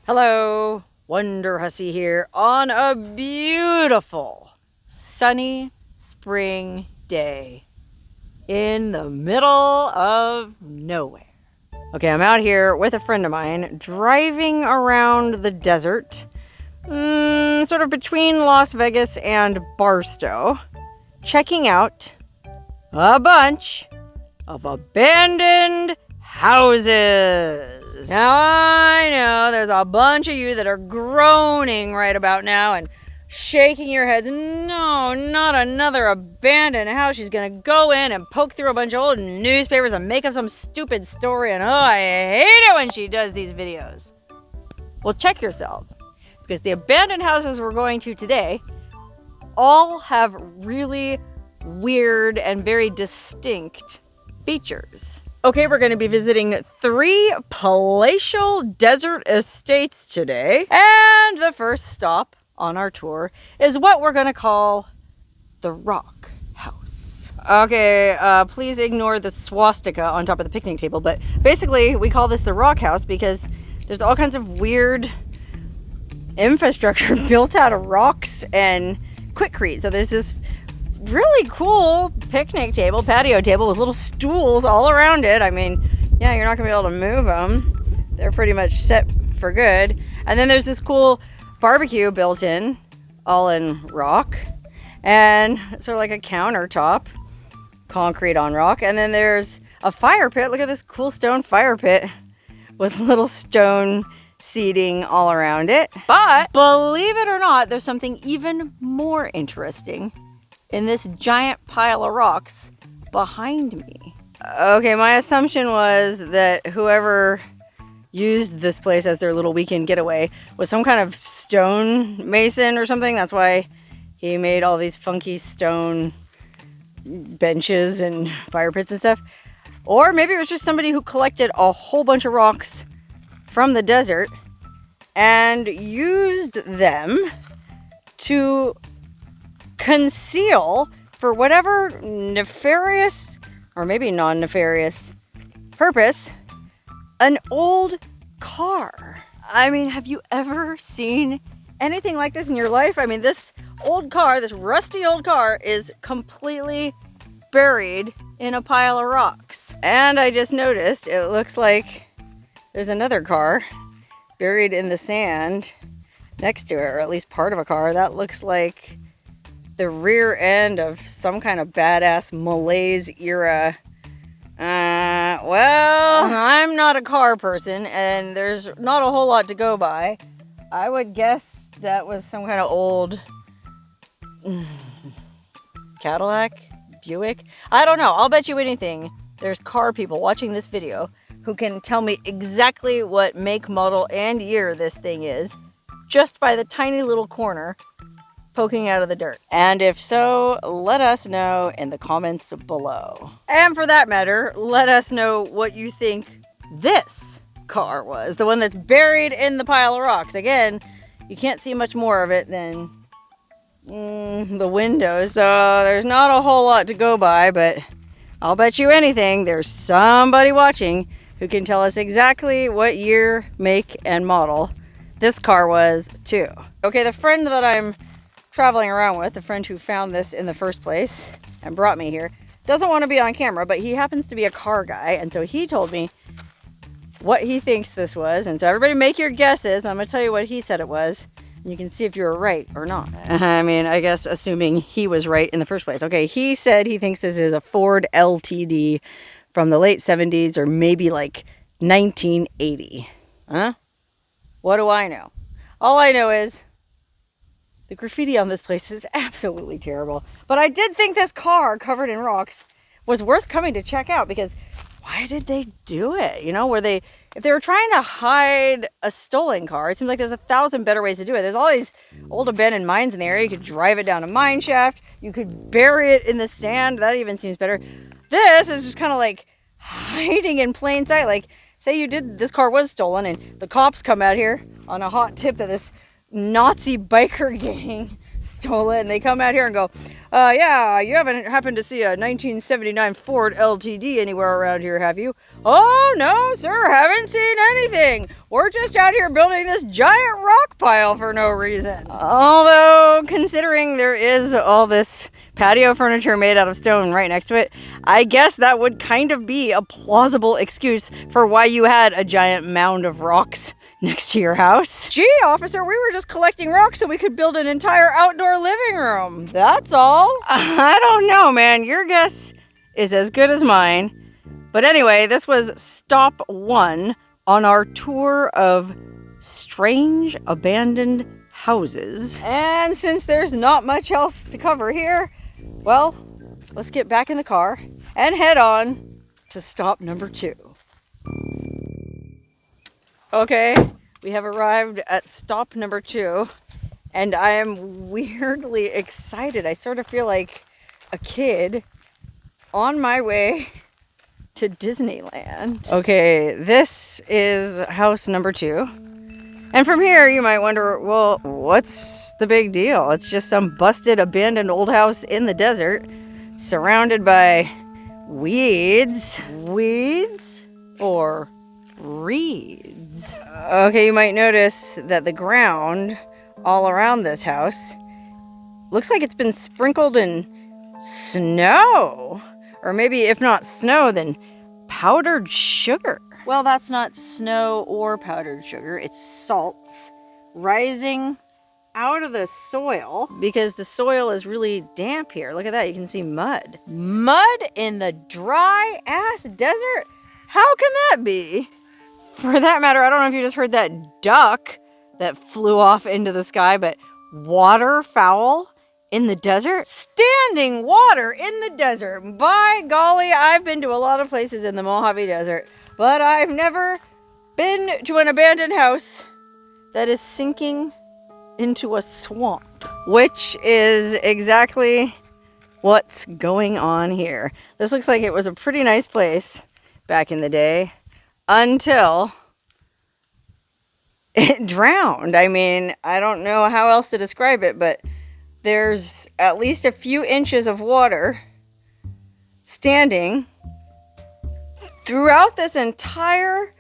Hello, Wonderhussy here on a beautiful sunny spring day in the middle of nowhere. Okay, I'm out here with a friend of mine driving around the desert, sort of between Las Vegas and Barstow, checking out a bunch of abandoned houses. Now I know there's a bunch of you that are groaning right about now and shaking your heads. No, not another abandoned house. She's gonna go in and poke through a bunch of old newspapers and make up some stupid story, and oh, I hate it when she does these videos. Well, check yourselves, because the abandoned houses we're going to today all have really weird and very distinct features. Okay, we're going to be visiting 3 palatial desert estates today. And the first stop on our tour is what we're going to call the Rock House. Okay, please ignore the swastika on top of the picnic table. But basically, we call this the Rock House because there's all kinds of weird infrastructure built out of rocks and quickcrete. So there's this really cool picnic table, patio table with little stools all around it. I mean, yeah, you're not gonna be able to move them. They're pretty much set for good. And then there's this cool barbecue built in, all in rock, and sort of like a countertop, concrete on rock. And then there's a fire pit. Look at this cool stone fire pit with little stone seating all around it. But believe it or not, there's something even more interesting in this giant pile of rocks behind me. Okay, my assumption was that whoever used this place as their little weekend getaway was some kind of stone mason or something. That's why he made all these funky stone benches and fire pits and stuff. Or maybe it was just somebody who collected a whole bunch of rocks from the desert and used them to conceal, for whatever nefarious or maybe non-nefarious purpose, an old car. I mean, have you ever seen anything like this in your life? I mean, this old car, this rusty old car, is completely buried in a pile of rocks. And I just noticed it looks like there's another car buried in the sand next to it, or at least part of a car. That looks like the rear end of some kind of badass Malaise era. Well, I'm not a car person, and there's not a whole lot to go by. I would guess that was some kind of old Cadillac, Buick. I don't know. I'll bet you anything there's car people watching this video who can tell me exactly what make, model, and year this thing is, just by the tiny little corner poking out of the dirt. And if so, let us know in the comments below. And for that matter, let us know what you think this car was, the one that's buried in the pile of rocks. Again, you can't see much more of it than the windows, so there's not a whole lot to go by, but I'll bet you anything there's somebody watching who can tell us exactly what year, make, and model this car was too. Okay, the friend that I'm traveling around with, the friend who found this in the first place and brought me here, doesn't want to be on camera, but he happens to be a car guy, and so he told me what he thinks this was. And so everybody make your guesses. I'm going to tell you what he said it was, and you can see if you're right or not. I mean, I guess assuming he was right in the first place. Okay, he said he thinks this is a Ford LTD from the late 70s or maybe like 1980. Huh? What do I know? All I know is the graffiti on this place is absolutely terrible. But I did think this car covered in rocks was worth coming to check out, because why did they do it? You know, if they were trying to hide a stolen car, it seems like there's 1,000 better ways to do it. There's all these old abandoned mines in the area. You could drive it down a mine shaft. You could bury it in the sand. That even seems better. This is just kind of like hiding in plain sight. Like, say this car was stolen and the cops come out here on a hot tip that this Nazi biker gang stole it, and they come out here and go, yeah, you haven't happened to see a 1979 Ford LTD anywhere around here, have you? Oh, no, sir, haven't seen anything. We're just out here building this giant rock pile for no reason. Although, considering there is all this patio furniture made out of stone right next to it, I guess that would kind of be a plausible excuse for why you had a giant mound of rocks next to your house. Gee, officer, we were just collecting rocks so we could build an entire outdoor living room. That's all. I don't know, man. Your guess is as good as mine. But anyway, this was stop 1 on our tour of strange abandoned houses. And since there's not much else to cover here, well, let's get back in the car and head on to stop number 2. Okay, we have arrived at stop number 2, and I am weirdly excited. I sort of feel like a kid on my way to Disneyland. Okay, this is house number 2. And from here, you might wonder, well, what's the big deal? It's just some busted, abandoned old house in the desert, surrounded by weeds. Weeds? Or reeds? Okay, you might notice that the ground all around this house looks like it's been sprinkled in snow. Or maybe if not snow, then powdered sugar. Well, that's not snow or powdered sugar. It's salts rising out of the soil because the soil is really damp here. Look at that. You can see mud. Mud in the dry ass desert? How can that be? For that matter, I don't know if you just heard that duck that flew off into the sky, but waterfowl in the desert? Standing water in the desert. By golly, I've been to a lot of places in the Mojave Desert, but I've never been to an abandoned house that is sinking into a swamp, which is exactly what's going on here. This looks like it was a pretty nice place back in the day until it drowned. I mean, I don't know how else to describe it, but there's at least a few inches of water standing throughout this entire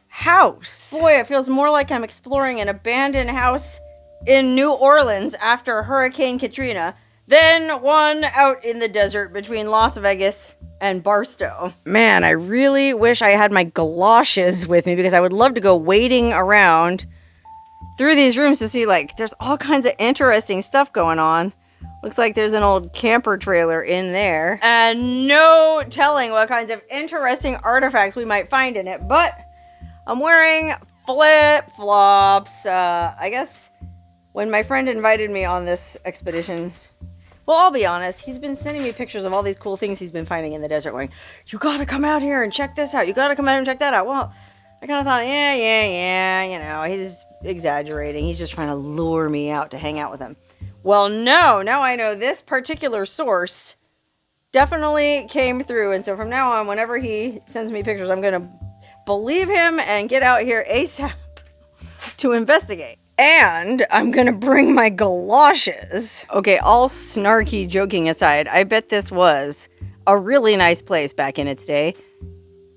house. Boy, it feels more like I'm exploring an abandoned house in New Orleans after Hurricane Katrina than one out in the desert between Las Vegas and Barstow. Man, I really wish I had my galoshes with me because I would love to go wading around through these rooms to see, like, there's all kinds of interesting stuff going on. Looks like there's an old camper trailer in there. And no telling what kinds of interesting artifacts we might find in it. But I'm wearing flip-flops. I guess when my friend invited me on this expedition, well, I'll be honest, he's been sending me pictures of all these cool things he's been finding in the desert going, you gotta come out here and check this out. You gotta come out and check that out. Well, I kind of thought, yeah, you know, he's exaggerating. He's just trying to lure me out to hang out with him. Well, no, now I know this particular source definitely came through. And so from now on, whenever he sends me pictures, I'm going to believe him and get out here ASAP to investigate. And I'm going to bring my galoshes. Okay, all snarky joking aside, I bet this was a really nice place back in its day.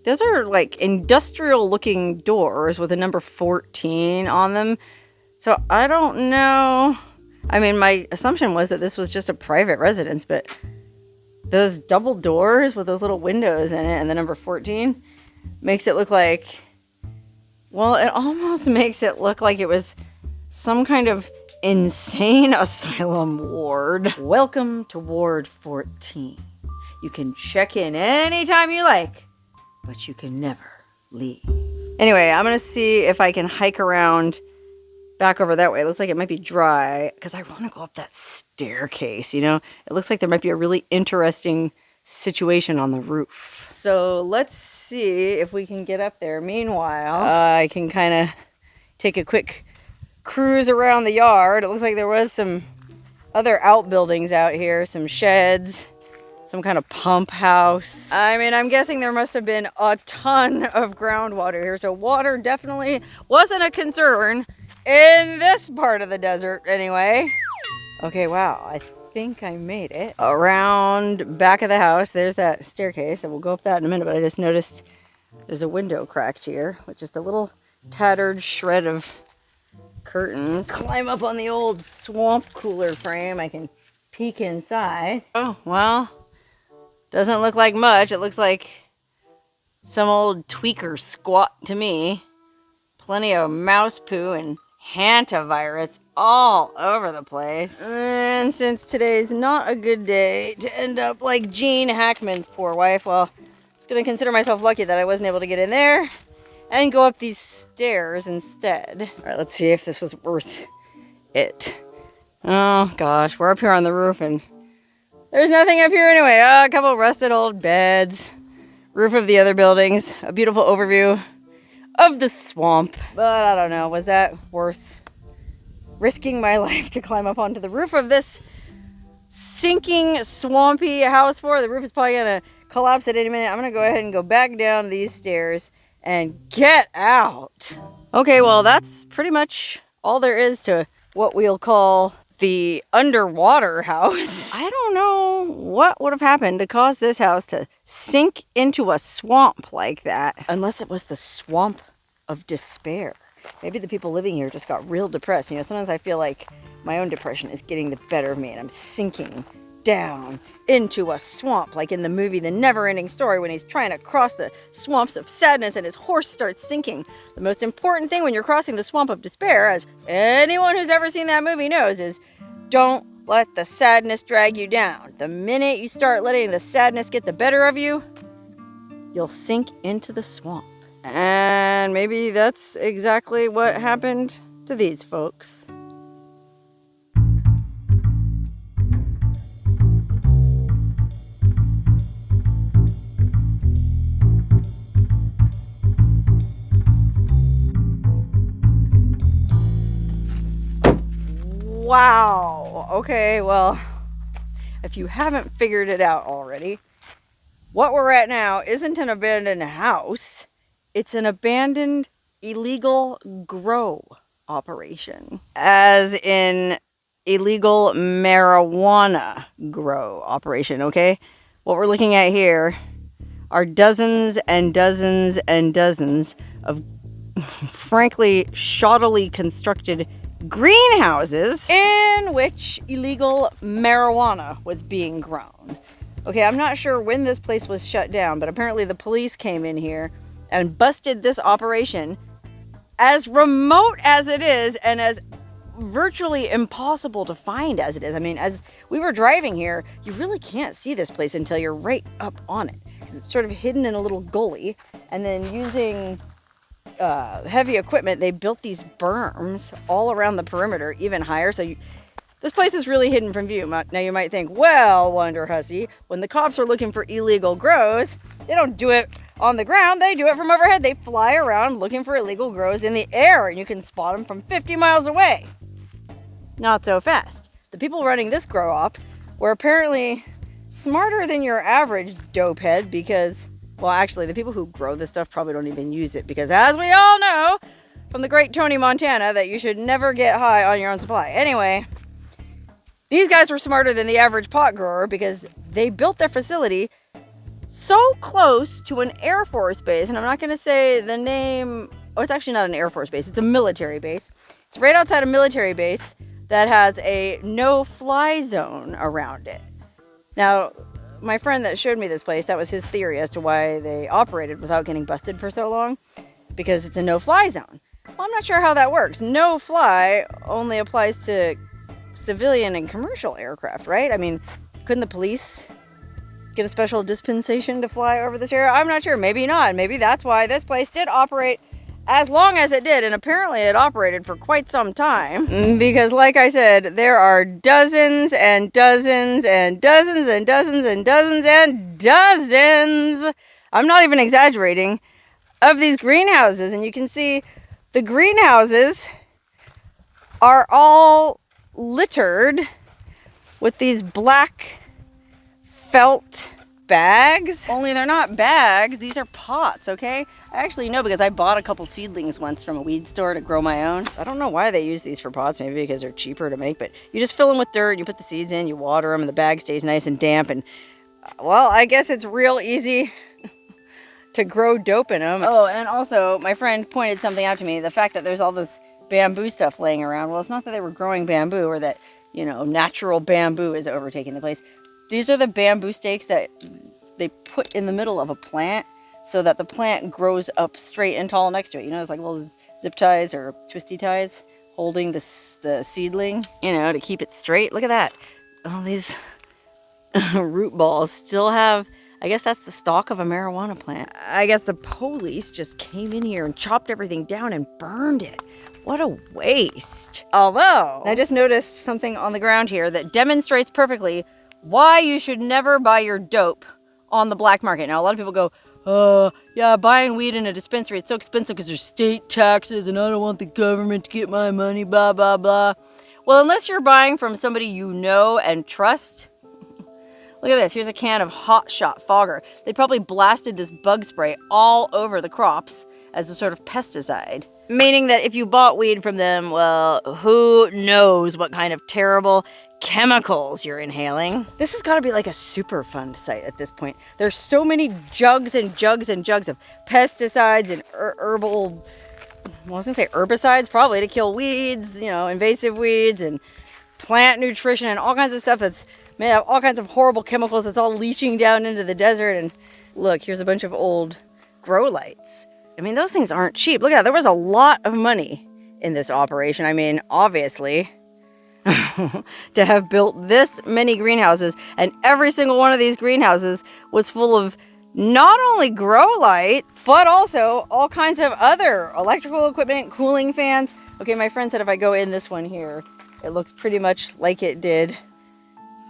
Those are like industrial looking doors with a number 14 on them. So I don't know. I mean, my assumption was that this was just a private residence, but those double doors with those little windows in it and the number 14 makes it look like, well, it almost makes it look like it was some kind of insane asylum ward. Welcome to Ward 14. You can check in anytime you like, but you can never leave. Anyway, I'm gonna see if I can hike around back over that way. It looks like it might be dry because I want to go up that staircase, you know? It looks like there might be a really interesting situation on the roof. So let's see if we can get up there. Meanwhile, I can kind of take a quick cruise around the yard. It looks like there was some other outbuildings out here, some sheds, some kind of pump house. I mean, I'm guessing there must have been a ton of groundwater here, so water definitely wasn't a concern in this part of the desert anyway. Okay, wow, I think I made it. Around back of the house, there's that staircase, and we'll go up that in a minute, but I just noticed there's a window cracked here, with just a little tattered shred of curtains. Climb up on the old swamp cooler frame. I can peek inside. Oh, well, doesn't look like much. It looks like some old tweaker squat to me. Plenty of mouse poo and hantavirus all over the place. And since today's not a good day to end up like Gene Hackman's poor wife, well, I'm just gonna consider myself lucky that I wasn't able to get in there and go up these stairs instead. All right, let's see if this was worth it. Oh gosh, we're up here on the roof and there's nothing up here anyway. A couple rusted old beds, roof of the other buildings, a beautiful overview of the swamp. But I don't know, was that worth risking my life to climb up onto the roof of this sinking, swampy house for? The roof is probably gonna collapse at any minute. I'm gonna go ahead and go back down these stairs and get out. Okay, well, that's pretty much all there is to what we'll call the underwater house. I don't know what would have happened to cause this house to sink into a swamp like that, unless it was the swamp of despair. Maybe the people living here just got real depressed. You know, sometimes I feel like my own depression is getting the better of me and I'm sinking down into a swamp, like in the movie The Never-Ending Story when he's trying to cross the swamps of sadness and his horse starts sinking. The most important thing when you're crossing the swamp of despair, as anyone who's ever seen that movie knows, is don't let the sadness drag you down. The minute you start letting the sadness get the better of you, you'll sink into the swamp. And maybe that's exactly what happened to these folks. Wow. Okay, well, if you haven't figured it out already, what we're at now isn't an abandoned house. It's an abandoned illegal grow operation. As in illegal marijuana grow operation, okay? What we're looking at here are dozens and dozens and dozens of frankly shoddily constructed greenhouses in which illegal marijuana was being grown. Okay, I'm not sure when this place was shut down, but apparently the police came in here and busted this operation, as remote as it is and as virtually impossible to find as it is. I mean, as we were driving here, you really can't see this place until you're right up on it, because it's sort of hidden in a little gully. And then using heavy equipment, they built these berms all around the perimeter, even higher. So this place is really hidden from view. Now you might think, well, Wonderhussy, when the cops are looking for illegal grows, they don't do it on the ground, they do it from overhead. They fly around looking for illegal grows in the air, and you can spot them from 50 miles away. Not so fast. The people running this grow op were apparently smarter than your average dopehead, because, well, actually, the people who grow this stuff probably don't even use it, because as we all know from the great Tony Montana, that you should never get high on your own supply. Anyway, these guys were smarter than the average pot grower, because they built their facility so close to an Air Force base, and I'm not going to say the name. Oh, it's actually not an Air Force base. It's a military base. It's right outside a military base that has a no-fly zone around it. Now, my friend that showed me this place, that was his theory as to why they operated without getting busted for so long, because it's a no-fly zone. Well, I'm not sure how that works. No-fly only applies to civilian and commercial aircraft, right? I mean, couldn't the police get a special dispensation to fly over this area? I'm not sure. Maybe not. Maybe that's why this place did operate as long as it did, and apparently it operated for quite some time, because like I said, there are dozens and dozens and dozens and dozens and dozens and dozens, I'm not even exaggerating, of these greenhouses. And you can see the greenhouses are all littered with these black felt bags, only they're not bags. These are pots, okay? I actually know because I bought a couple seedlings once from a weed store to grow my own. I don't know why they use these for pots, maybe because they're cheaper to make, but you just fill them with dirt, you put the seeds in, you water them, and the bag stays nice and damp, and well, I guess it's real easy to grow dope in them. Oh, and also, my friend pointed something out to me, the fact that there's all this bamboo stuff laying around. Well, it's not that they were growing bamboo or that, you know, natural bamboo is overtaking the place. These are the bamboo stakes that they put in the middle of a plant so that the plant grows up straight and tall next to it. You know, it's like little zip ties or twisty ties holding the seedling, you know, to keep it straight. Look at that. All these root balls still have, I guess that's the stalk of a marijuana plant. I guess the police just came in here and chopped everything down and burned it. What a waste. Although, I just noticed something on the ground here that demonstrates perfectly why you should never buy your dope on the black market. Now, a lot of people go, yeah, buying weed in a dispensary, it's so expensive because there's state taxes and I don't want the government to get my money, blah, blah, blah. Well, unless you're buying from somebody you know and trust. Look at this. Here's a can of Hot Shot Fogger. They probably blasted this bug spray all over the crops as a sort of pesticide. Meaning that if you bought weed from them, well, who knows what kind of terrible chemicals you're inhaling. This has got to be like a Superfund site at this point. There's so many jugs and jugs and jugs of pesticides and herbal, well, I was going to say herbicides, probably to kill weeds, you know, invasive weeds and plant nutrition and all kinds of stuff that's made of all kinds of horrible chemicals that's all leaching down into the desert. And look, here's a bunch of old grow lights. I mean, those things aren't cheap. Look at that. There was a lot of money in this operation. I mean, obviously, to have built this many greenhouses, and every single one of these greenhouses was full of not only grow lights, but also all kinds of other electrical equipment, cooling fans. Okay, my friend said if I go in this one here, it looks pretty much like it did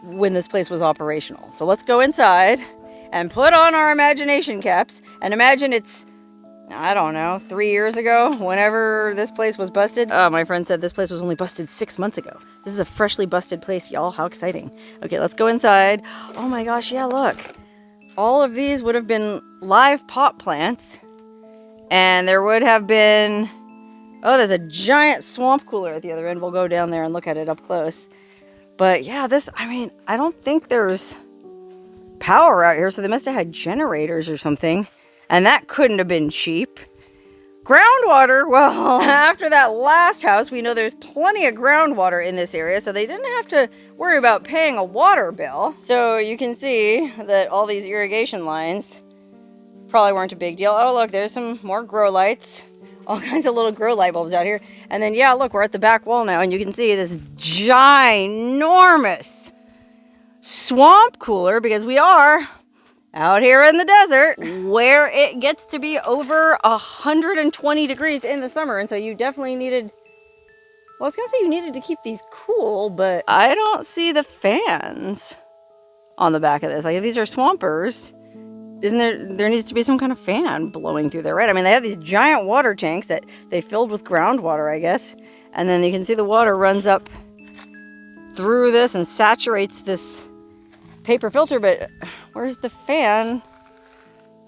when this place was operational. So let's go inside and put on our imagination caps and imagine it's, I don't know, 3 years ago, whenever this place was busted. Oh, my friend said this place was only busted 6 months ago. This is a freshly busted place, y'all. How exciting. Okay, let's go inside. Oh my gosh, yeah, look. All of these would have been live pot plants. And there would have been, oh, there's a giant swamp cooler at the other end. We'll go down there and look at it up close. But yeah, this, I mean, I don't think there's power out here, so they must have had generators or something. And that couldn't have been cheap. Groundwater, well, after that last house, we know there's plenty of groundwater in this area, so they didn't have to worry about paying a water bill. So you can see that all these irrigation lines probably weren't a big deal. Oh, look, there's some more grow lights. All kinds of little grow light bulbs out here. And then, yeah, look, we're at the back wall now, and you can see this ginormous swamp cooler, because we are out here in the desert where it gets to be over 120 degrees in the summer. And so you definitely needed, well, I was going to say you needed to keep these cool, but I don't see the fans on the back of this. Like, if these are swampers, isn't there needs to be some kind of fan blowing through there, right? I mean, they have these giant water tanks that they filled with groundwater, I guess. And then you can see the water runs up through this and saturates this paper filter, but where's the fan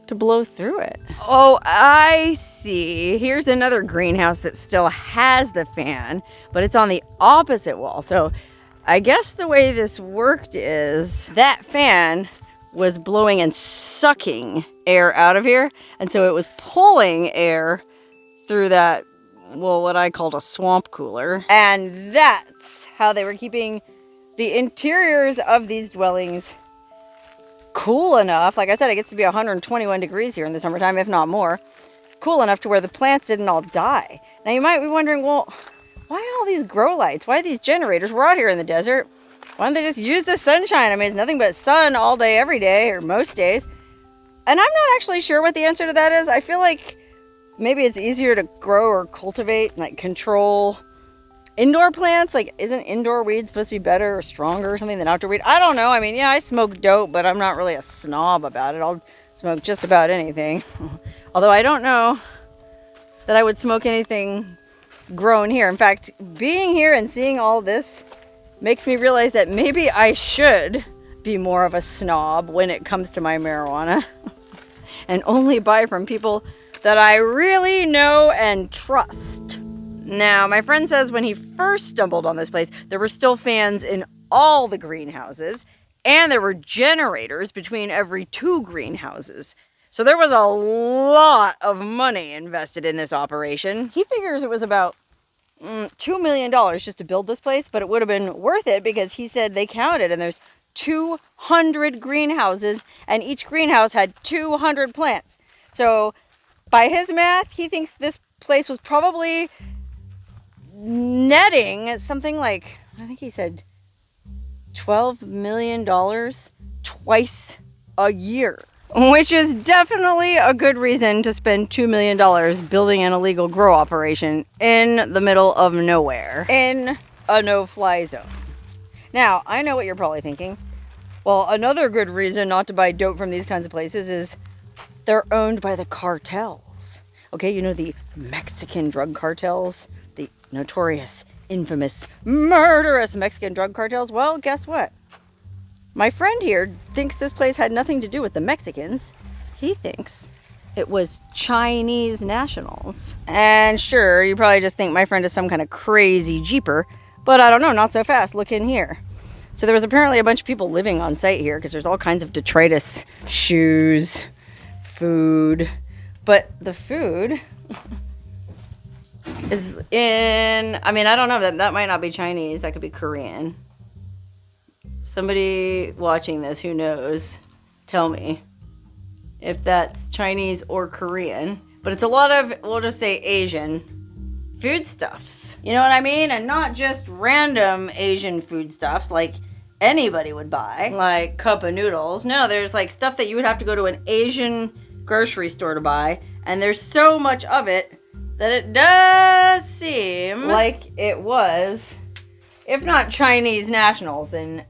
to blow through it? Oh, I see. Here's another greenhouse that still has the fan, but it's on the opposite wall. So I guess the way this worked is that fan was blowing and sucking air out of here, and so it was pulling air through that, well, what I called a swamp cooler. And that's how they were keeping the interiors of these dwellings cool enough. Like I said, it gets to be 121 degrees here in the summertime, if not more. Cool enough to where the plants didn't all die. Now you might be wondering, well, why all these grow lights? Why these generators? We're out here in the desert. Why don't they just use the sunshine? I mean, it's nothing but sun all day, every day, or most days. And I'm not actually sure what the answer to that is. I feel like maybe it's easier to grow or cultivate, like control indoor plants. Like, isn't indoor weed supposed to be better or stronger or something than outdoor weed? I don't know. I mean, yeah, I smoke dope, but I'm not really a snob about it. I'll smoke just about anything. Although I don't know that I would smoke anything grown here. In fact, being here and seeing all this makes me realize that maybe I should be more of a snob when it comes to my marijuana and only buy from people that I really know and trust. Now, my friend says when he first stumbled on this place, there were still fans in all the greenhouses, and there were generators between every 2 greenhouses. So there was a lot of money invested in this operation. He figures it was about $2 million just to build this place, but it would have been worth it because he said they counted and there's 200 greenhouses and each greenhouse had 200 plants. So by his math, he thinks this place was probably netting something like, I think he said $12 million twice a year. Which is definitely a good reason to spend $2 million building an illegal grow operation in the middle of nowhere, in a no-fly zone. Now, I know what you're probably thinking. Well, another good reason not to buy dope from these kinds of places is they're owned by the cartels. Okay, you know the Mexican drug cartels? The notorious, infamous, murderous Mexican drug cartels? Well, guess what? My friend here thinks this place had nothing to do with the Mexicans. He thinks it was Chinese nationals. And sure, you probably just think my friend is some kind of crazy jeeper, but I don't know, not so fast. Look in here. So there was apparently a bunch of people living on site here because there's all kinds of detritus, shoes, food. But the food is in, I mean, I don't know, that might not be Chinese, that could be Korean. Somebody watching this who knows, tell me if that's Chinese or Korean. But it's a lot of, we'll just say Asian foodstuffs. You know what I mean? And not just random Asian foodstuffs like anybody would buy, like cup of noodles. No, there's like stuff that you would have to go to an Asian grocery store to buy. And there's so much of it that it does seem like it was, if not Chinese nationals, then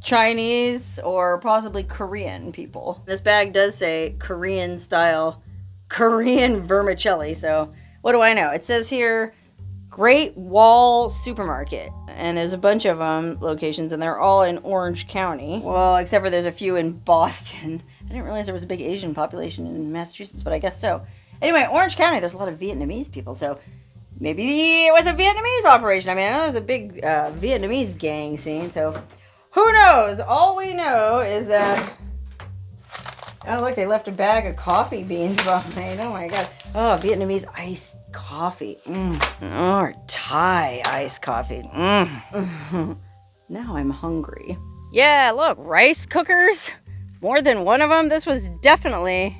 Chinese or possibly Korean people. This bag does say Korean style, Korean vermicelli. So what do I know? It says here, Great Wall Supermarket. And there's a bunch of locations and they're all in Orange County. Well, except for there's a few in Boston. I didn't realize there was a big Asian population in Massachusetts, but I guess so. Anyway, Orange County, there's a lot of Vietnamese people, so maybe it was a Vietnamese operation. I mean, I know there's a big Vietnamese gang scene, so who knows? All we know is that, oh look, they left a bag of coffee beans behind. Oh my god. Oh, Vietnamese iced coffee. Or Thai iced coffee. Now I'm hungry. Yeah, look, rice cookers. More than one of them. This was definitely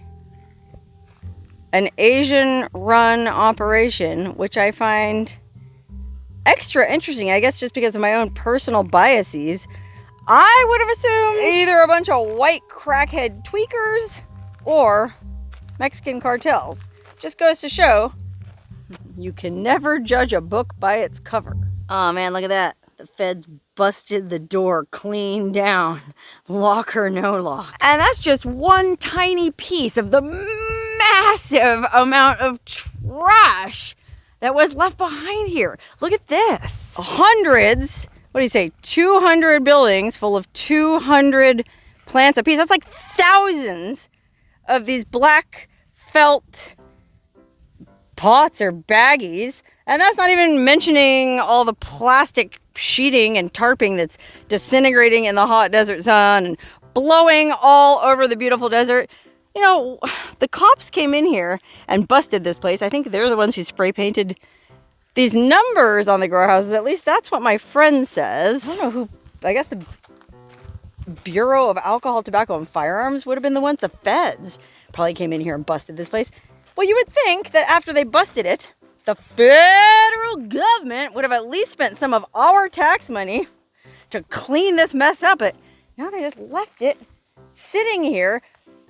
an Asian-run operation, which I find extra interesting, I guess just because of my own personal biases. I would have assumed either a bunch of white crackhead tweakers or Mexican cartels. Just goes to show, you can never judge a book by its cover. Oh man, look at that. The feds busted the door clean down. Lock or no lock. And that's just one tiny piece of the massive amount of trash that was left behind here. Look at this. Hundreds, what do you say, 200 buildings full of 200 plants apiece. That's like thousands of these black felt pots or baggies. And that's not even mentioning all the plastic sheeting and tarping that's disintegrating in the hot desert sun and blowing all over the beautiful desert. You know, the cops came in here and busted this place. I think they're the ones who spray painted these numbers on the grow houses. At least that's what my friend says. I don't know who, I guess the Bureau of Alcohol, Tobacco, and Firearms would have been the ones. The feds probably came in here and busted this place. Well, you would think that after they busted it, the federal government would have at least spent some of our tax money to clean this mess up. But now they just left it sitting here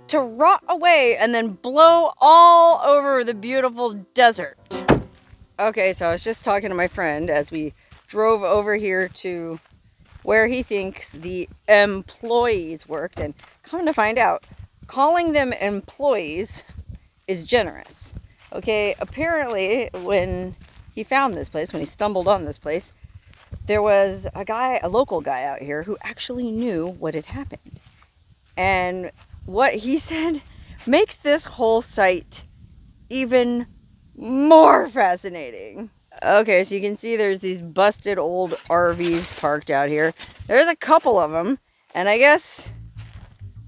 to rot away and then blow all over the beautiful desert. Okay, so I was just talking to my friend as we drove over here to where he thinks the employees worked, and come to find out, calling them employees is generous. Okay, apparently when he found this place, when he stumbled on this place, there was a local guy out here who actually knew what had happened. And what he said makes this whole site even more fascinating. Okay, so you can see there's these busted old RVs parked out here. There's a couple of them, and I guess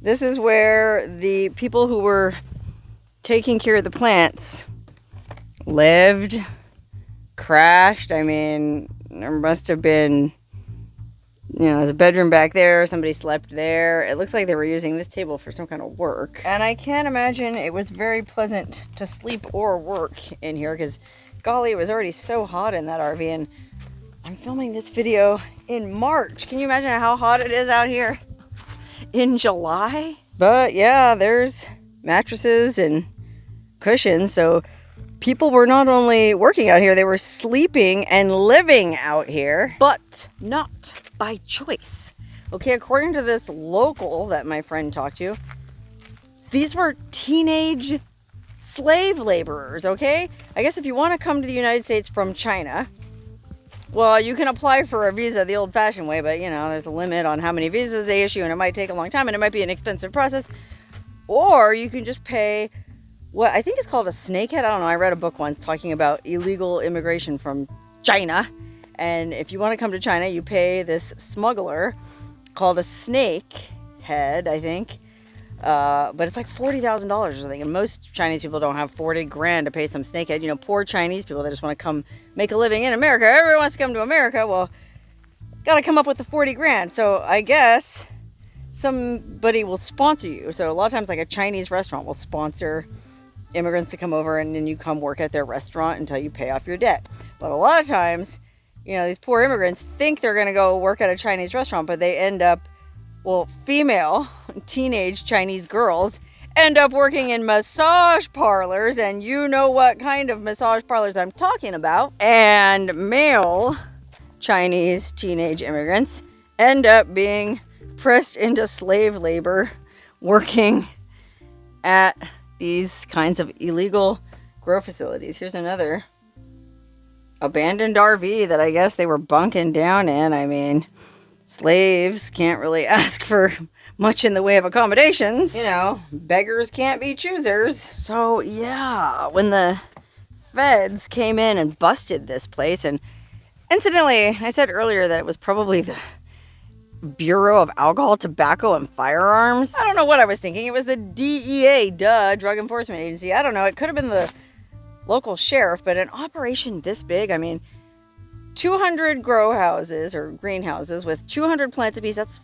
this is where the people who were taking care of the plants lived, crashed. I mean, there must have been, there's a bedroom back there. Somebody slept there. It looks like they were using this table for some kind of work. And I can't imagine it was very pleasant to sleep or work in here because, golly, it was already so hot in that RV. And I'm filming this video in March. Can you imagine how hot it is out here in July? But yeah, there's mattresses and cushions. So people were not only working out here, they were sleeping and living out here, but not by choice. Okay, according to this local that my friend talked to, these were teenage slave laborers, okay? I guess if you want to come to the United States from China, well, you can apply for a visa the old-fashioned way, but, there's a limit on how many visas they issue, and it might take a long time, and it might be an expensive process. Or you can just pay what I think is called a snakehead. I don't know. I read a book once talking about illegal immigration from China. And if you want to come to China, you pay this smuggler called a snakehead, I think. But it's like $40,000 or something. And most Chinese people don't have 40 grand to pay some snakehead. Poor Chinese people that just want to come make a living in America. Everyone wants to come to America. Well, got to come up with the 40 grand. So I guess somebody will sponsor you. So a lot of times like a Chinese restaurant will sponsor immigrants to come over, and then you come work at their restaurant until you pay off your debt. But a lot of times, these poor immigrants think they're going to go work at a Chinese restaurant, but they end up, female teenage Chinese girls end up working in massage parlors, and you know what kind of massage parlors I'm talking about. And male Chinese teenage immigrants end up being pressed into slave labor working at these kinds of illegal grow facilities. Here's another abandoned RV that I guess they were bunking down in. I mean, slaves can't really ask for much in the way of accommodations. Beggars can't be choosers. So yeah, when the feds came in and busted this place, and incidentally, I said earlier that it was probably the Bureau of Alcohol, Tobacco, and Firearms. I don't know what I was thinking. It was the DEA, Drug Enforcement Agency. I don't know. It could have been the local sheriff, but an operation this big, 200 grow houses or greenhouses with 200 plants apiece, that's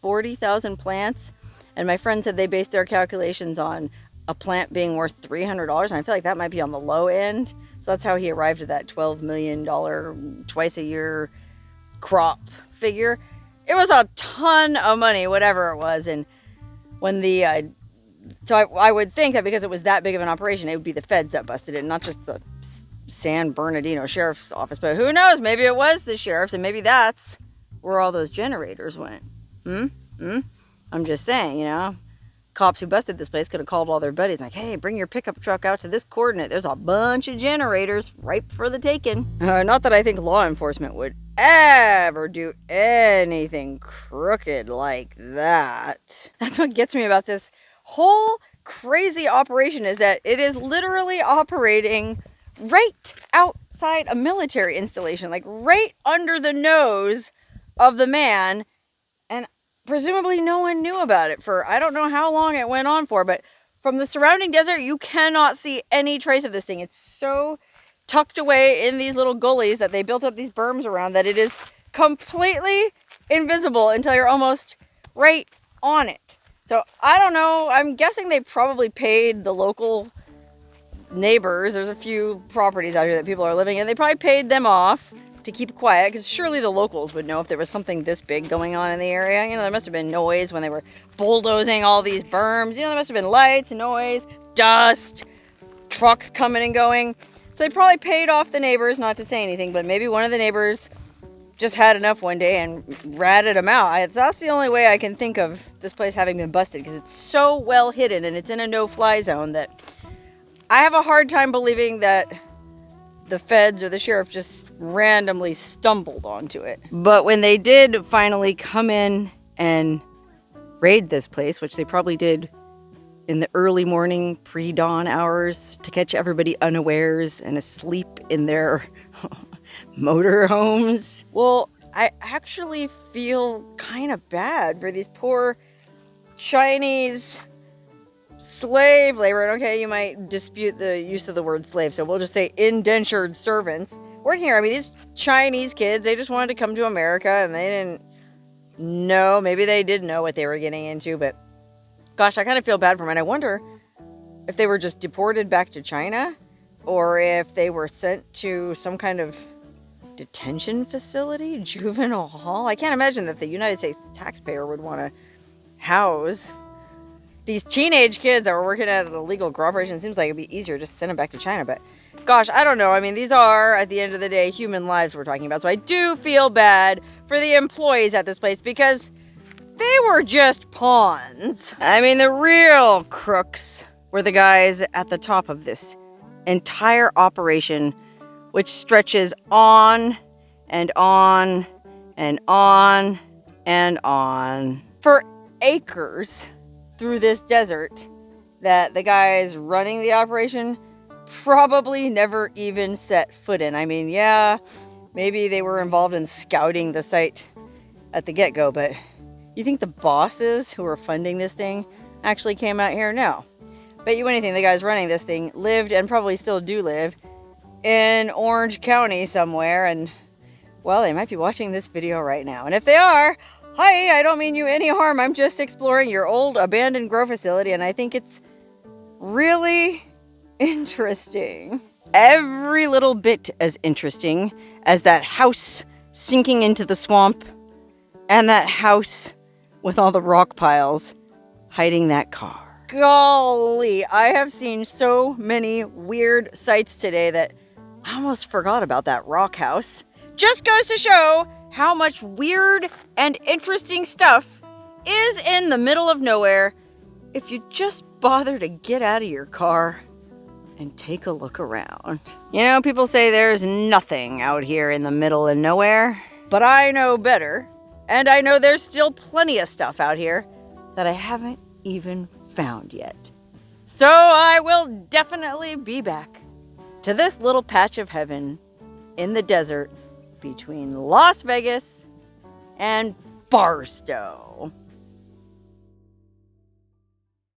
40,000 plants. And my friend said they based their calculations on a plant being worth $300, and I feel like that might be on the low end. So that's how he arrived at that $12 million twice a year crop figure. It was a ton of money, whatever it was. And when so I would think that because it was that big of an operation, it would be the feds that busted it, not just the San Bernardino Sheriff's Office. But who knows? Maybe it was the sheriff's, and maybe that's where all those generators went. I'm just saying, cops who busted this place could have called all their buddies like, hey, bring your pickup truck out to this coordinate. There's a bunch of generators ripe for the taking. Not that I think law enforcement would ever do anything crooked like that. That's what gets me about this whole crazy operation, is that it is literally operating right outside a military installation, like right under the nose of the man. And presumably no one knew about it for, I don't know how long it went on for, but from the surrounding desert, you cannot see any trace of this thing. It's so tucked away in these little gullies that they built up these berms around that it is completely invisible until you're almost right on it. So I don't know. I'm guessing they probably paid the local neighbors. There's a few properties out here that people are living in. They probably paid them off to keep quiet, because surely the locals would know if there was something this big going on in the area. There must have been noise when they were bulldozing all these berms. There must have been lights, noise, dust, trucks coming and going. So they probably paid off the neighbors not to say anything, but maybe one of the neighbors just had enough one day and ratted them out. That's the only way I can think of this place having been busted, because it's so well hidden and it's in a no-fly zone that I have a hard time believing that the feds or the sheriff just randomly stumbled onto it. But when they did finally come in and raid this place, which they probably did in the early morning pre-dawn hours to catch everybody unawares and asleep in their motor homes, well, I actually feel kind of bad for these poor Chinese slave labor. Okay, you might dispute the use of the word slave, so we'll just say indentured servants working here. I mean, these Chinese kids, they just wanted to come to America and they didn't know. Maybe they did know what they were getting into, but gosh, I kind of feel bad for them. And I wonder if they were just deported back to China or if they were sent to some kind of detention facility, juvenile hall. I can't imagine that the United States taxpayer would want to house these teenage kids that were working at an illegal grow operation. It seems like it'd be easier just to send them back to China. But gosh, I don't know. I mean, these are, at the end of the day, human lives we're talking about. So I do feel bad for the employees at this place because they were just pawns. I mean, the real crooks were the guys at the top of this entire operation, which stretches on and on and on and on for acres through this desert that the guys running the operation probably never even set foot in. I mean, yeah, maybe they were involved in scouting the site at the get-go, but you think the bosses who were funding this thing actually came out here? No. Bet you anything the guys running this thing lived and probably still do live in Orange County somewhere, and well, they might be watching this video right now. And if they are, hi, I don't mean you any harm. I'm just exploring your old abandoned grow facility, and I think it's really interesting. Every little bit as interesting as that house sinking into the swamp and that house with all the rock piles hiding that car. Golly, I have seen so many weird sights today that I almost forgot about that rock house. Just goes to show how much weird and interesting stuff is in the middle of nowhere if you just bother to get out of your car and take a look around. You know, people say there's nothing out here in the middle of nowhere, but I know better, and I know there's still plenty of stuff out here that I haven't even found yet. So I will definitely be back to this little patch of heaven in the desert between Las Vegas and Barstow.